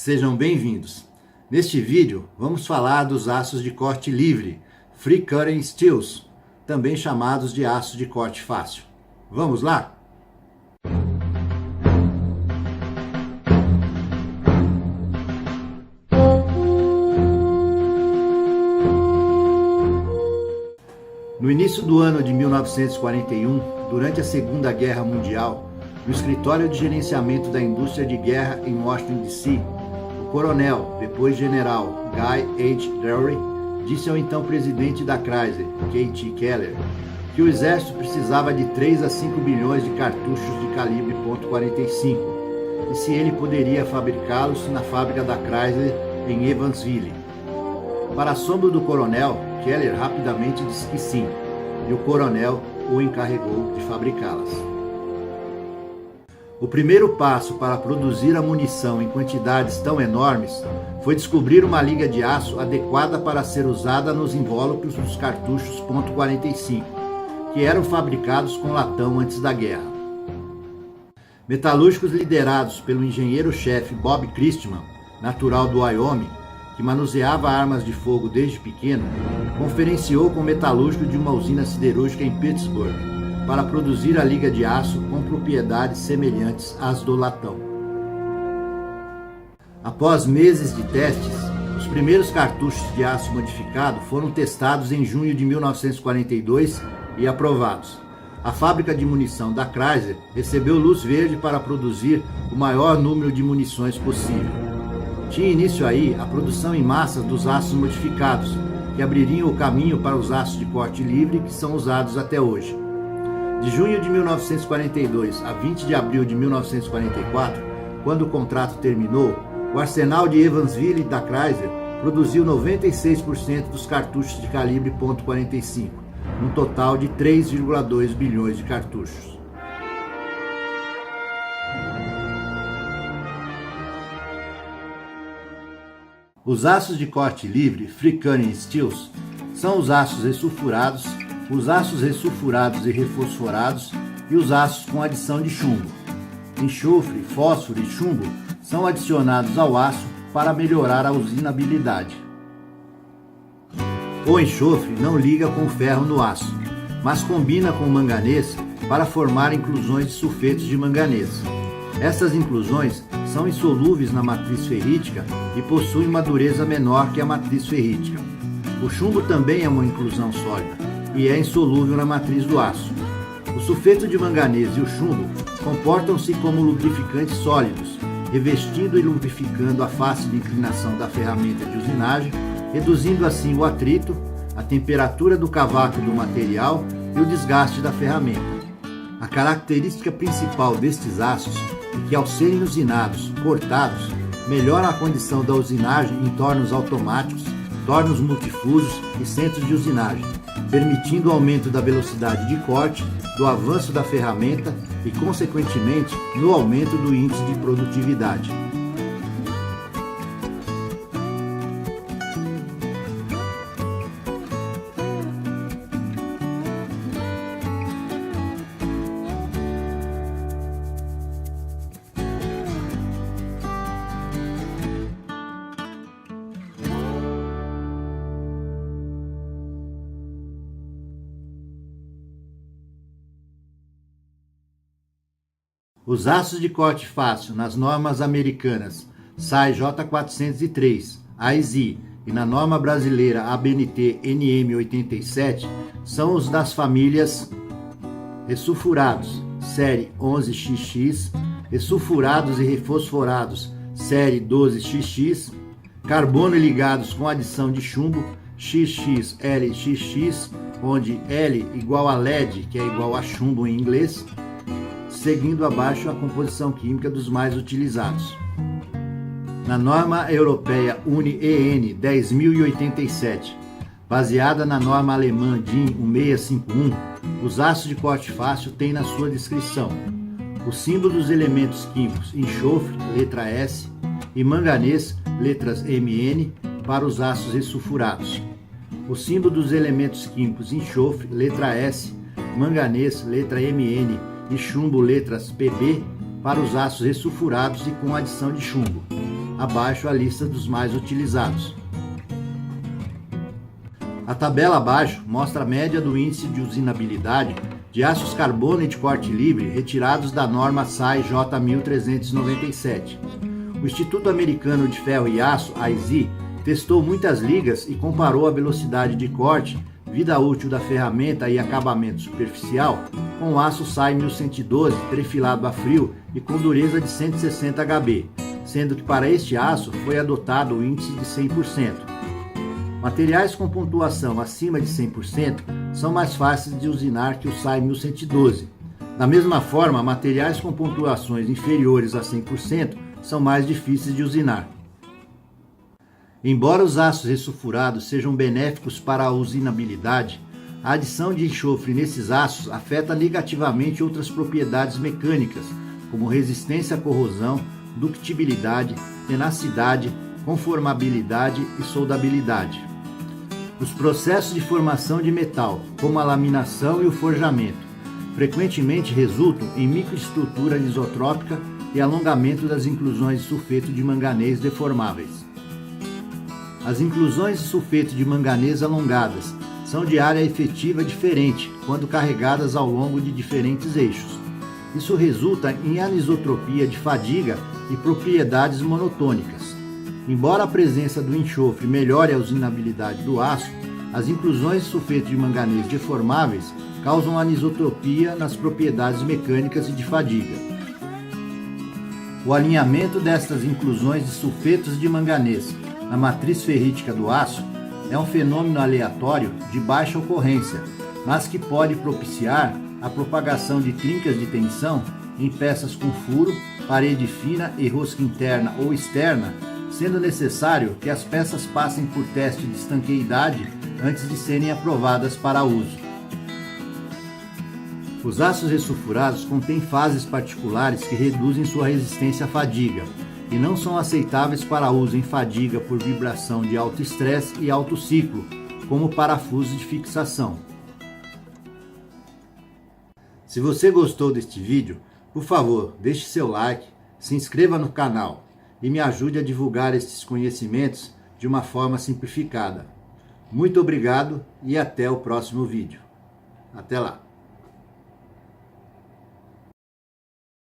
Sejam bem-vindos. Neste vídeo vamos falar dos aços de corte livre, Free Cutting Steels, também chamados de aços de corte fácil. Vamos lá? No início do ano de 1941, durante a Segunda Guerra Mundial, no escritório de gerenciamento da indústria de guerra em Washington, D.C., o coronel, depois general, Guy H. Derry, disse ao então presidente da Chrysler, K.T. Keller, que o exército precisava de 3 a 5 bilhões de cartuchos de calibre .45 e se ele poderia fabricá-los na fábrica da Chrysler em Evansville. Para assombro do coronel, Keller rapidamente disse que sim, e o coronel o encarregou de fabricá-las. O primeiro passo para produzir a munição em quantidades tão enormes foi descobrir uma liga de aço adequada para ser usada nos invólucros dos cartuchos .45, que eram fabricados com latão antes da guerra. Metalúrgicos liderados pelo engenheiro-chefe Bob Christman, natural do Wyoming, que manuseava armas de fogo desde pequeno, conferenciou com o metalúrgico de uma usina siderúrgica em Pittsburgh para produzir a liga de aço com propriedades semelhantes às do latão. Após meses de testes, os primeiros cartuchos de aço modificado foram testados em junho de 1942 e aprovados. A fábrica de munição da Chrysler recebeu luz verde para produzir o maior número de munições possível. Tinha início aí a produção em massa dos aços modificados, que abririam o caminho para os aços de corte livre que são usados até hoje. De junho de 1942 a 20 de abril de 1944, quando o contrato terminou, o arsenal de Evansville da Chrysler produziu 96% dos cartuchos de calibre .45, num total de 3,2 bilhões de cartuchos. Os aços de corte livre, Free Cutting Steels, são os aços ressulfurados, os aços ressulfurados e refosforados e os aços com adição de chumbo. Enxofre, fósforo e chumbo são adicionados ao aço para melhorar a usinabilidade. O enxofre não liga com o ferro no aço, mas combina com o manganês para formar inclusões de sulfetos de manganês. Essas inclusões são insolúveis na matriz ferrítica e possuem uma dureza menor que a matriz ferrítica. O chumbo também é uma inclusão sólida e é insolúvel na matriz do aço. O sulfeto de manganês e o chumbo comportam-se como lubrificantes sólidos, revestindo e lubrificando a face de inclinação da ferramenta de usinagem, reduzindo assim o atrito, a temperatura do cavaco do material e o desgaste da ferramenta. A característica principal destes aços é que, ao serem usinados, cortados, melhoram a condição da usinagem em tornos automáticos, tornos multifusos e centros de usinagem, permitindo o aumento da velocidade de corte, do avanço da ferramenta e, consequentemente, no aumento do índice de produtividade. Os aços de corte fácil nas normas americanas SAE J403, AISI e na norma brasileira ABNT NM 87 são os das famílias ressulfurados, série 11XX, ressulfurados e refosforados, série 12XX, carbono ligados com adição de chumbo, XXLXX, onde L igual a LED, que é igual a chumbo em inglês, seguindo abaixo a composição química dos mais utilizados. Na norma europeia UNI-EN 10087, baseada na norma alemã DIN 1651, os aços de corte fácil têm na sua descrição o símbolo dos elementos químicos enxofre, letra S, e manganês, letras MN, para os aços ressulfurados. O símbolo dos elementos químicos enxofre, letra S, manganês, letra MN, e chumbo, letras PB, para os aços ressulfurados e com adição de chumbo. abaixo a lista dos mais utilizados. A tabela abaixo mostra a média do índice de usinabilidade de aços carbono de corte livre retirados da norma SAE J1397. O Instituto Americano de Ferro e Aço, AISI, testou muitas ligas e comparou a velocidade de corte, vida útil da ferramenta e acabamento superficial com o aço SAE 1112 perfilado a frio e com dureza de 160 Hb, sendo que para este aço foi adotado o índice de 100%. Materiais com pontuação acima de 100% são mais fáceis de usinar que o SAE 1112. Da mesma forma, materiais com pontuações inferiores a 100% são mais difíceis de usinar. Embora os aços ressulfurados sejam benéficos para a usinabilidade, a adição de enxofre nesses aços afeta negativamente outras propriedades mecânicas, como resistência à corrosão, ductibilidade, tenacidade, conformabilidade e soldabilidade. Os processos de formação de metal, como a laminação e o forjamento, frequentemente resultam em microestrutura isotrópica e alongamento das inclusões de sulfeto de manganês deformáveis. As inclusões de sulfeto de manganês alongadas são de área efetiva diferente quando carregadas ao longo de diferentes eixos. Isso resulta em anisotropia de fadiga e propriedades monotônicas. Embora a presença do enxofre melhore a usinabilidade do aço, as inclusões de sulfeto de manganês deformáveis causam anisotropia nas propriedades mecânicas e de fadiga. O alinhamento destas inclusões de sulfetos de manganês na matriz ferrítica do aço é um fenômeno aleatório de baixa ocorrência, mas que pode propiciar a propagação de trincas de tensão em peças com furo, parede fina e rosca interna ou externa, sendo necessário que as peças passem por teste de estanqueidade antes de serem aprovadas para uso. Os aços ressulfurados contêm fases particulares que reduzem sua resistência à fadiga e não são aceitáveis para uso em fadiga por vibração de alto estresse e alto ciclo, como parafusos de fixação. Se você gostou deste vídeo, por favor, deixe seu like, se inscreva no canal e me ajude a divulgar estes conhecimentos de uma forma simplificada. Muito obrigado e até o próximo vídeo. Até lá!